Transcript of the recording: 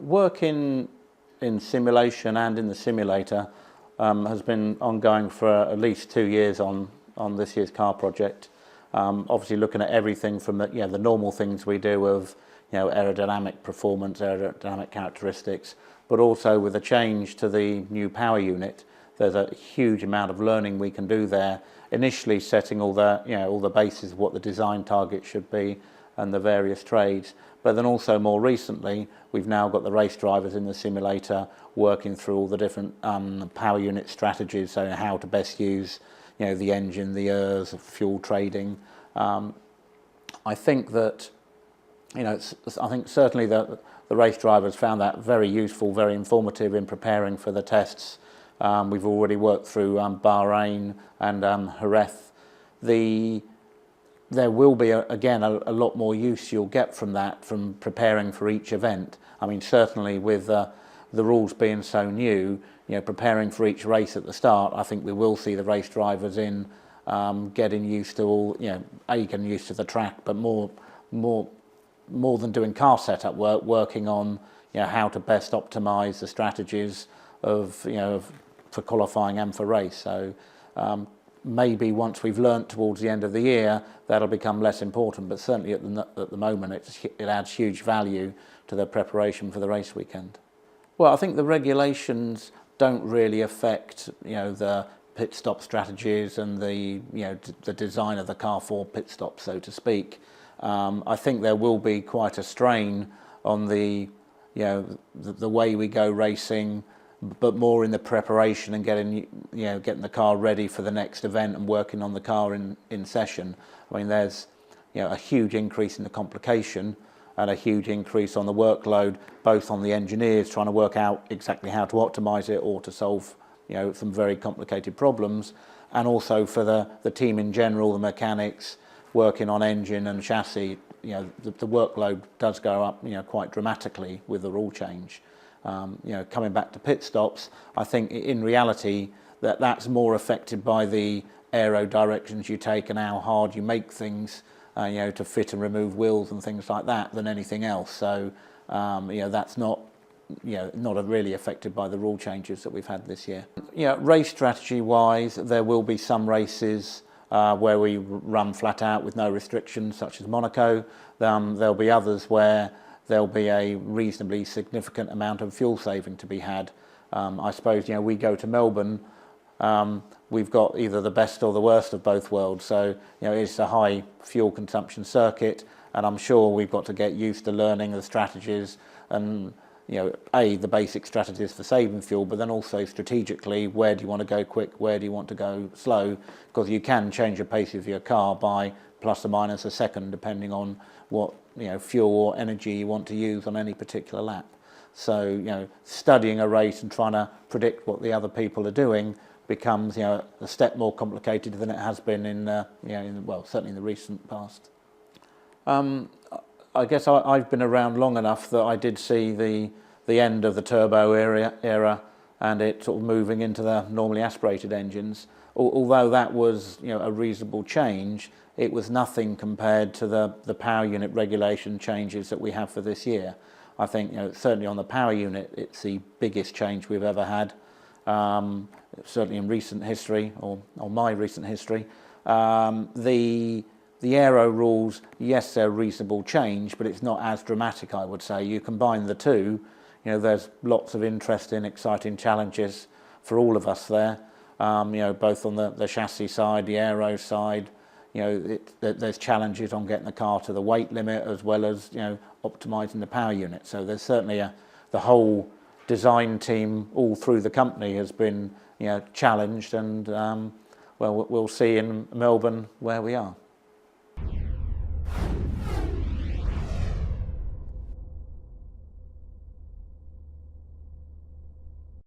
work in simulation and in the simulator has been ongoing for at least 2 years on this year's car project. Obviously looking at everything from the normal things we do of aerodynamic performance, aerodynamic characteristics, but also with a change to the new power unit, there's a huge amount of learning we can do there. Initially setting all the bases of what the design target should be and the various trades, but then also more recently we've now got the race drivers in the simulator working through all the different power unit strategies, so how to best use the engine, the ERS, fuel trading. I think that I think certainly the race drivers found that very useful, very informative in preparing for the tests. We've already worked through Bahrain and Jerez. There will be again a lot more use you'll get from that, from preparing for each event. I mean, certainly with the rules being so new, preparing for each race at the start, I think we will see the race drivers in getting used to all, getting used to the track, but more than doing car setup work, working on how to best optimise the strategies for qualifying and for race. So maybe once we've learnt towards the end of the year, that'll become less important, but certainly at the moment it adds huge value to the preparation for the race weekend. Well, I think the regulations don't really affect the pit stop strategies and the design of the car for pit stops, so to speak. I think there will be quite a strain on the way we go racing, but more in the preparation and getting the car ready for the next event and working on the car in session. I mean, there's a huge increase in the complication and a huge increase on the workload, both on the engineers trying to work out exactly how to optimize it or to solve some very complicated problems, and also for the team in general, the mechanics working on engine and chassis. The workload does go up quite dramatically with the rule change. Coming back to pit stops, I think in reality that's more affected by the aero directions you take and how hard you make things, to fit and remove wheels and things like that, than anything else. So that's not really affected by the rule changes that we've had this year. Race strategy wise, there will be some races where we run flat out with no restrictions, such as Monaco. There'll be others where there'll be a reasonably significant amount of fuel saving to be had. I suppose we go to Melbourne, we've got either the best or the worst of both worlds. So it's a high fuel consumption circuit, and I'm sure we've got to get used to learning the strategies and the basic strategies for saving fuel, but then also strategically, where do you want to go quick, where do you want to go slow, because you can change the pace of your car by plus or minus a second depending on what fuel or energy you want to use on any particular lap. So studying a race and trying to predict what the other people are doing becomes a step more complicated than it has been in certainly in the recent past. I guess I've been around long enough that I did see the end of the turbo era and it sort of moving into the normally aspirated engines. Although that was a reasonable change, it was nothing compared to the power unit regulation changes that we have for this year. I think certainly on the power unit it's the biggest change we've ever had, certainly in recent history or my recent history. The aero rules, yes, they're reasonable change, but it's not as dramatic, I would say. You combine the two, there's lots of interesting, exciting challenges for all of us there. Both on the chassis side, the aero side. There's challenges on getting the car to the weight limit as well as optimising the power unit. So there's certainly the whole design team all through the company has been challenged, and we'll see in Melbourne where we are.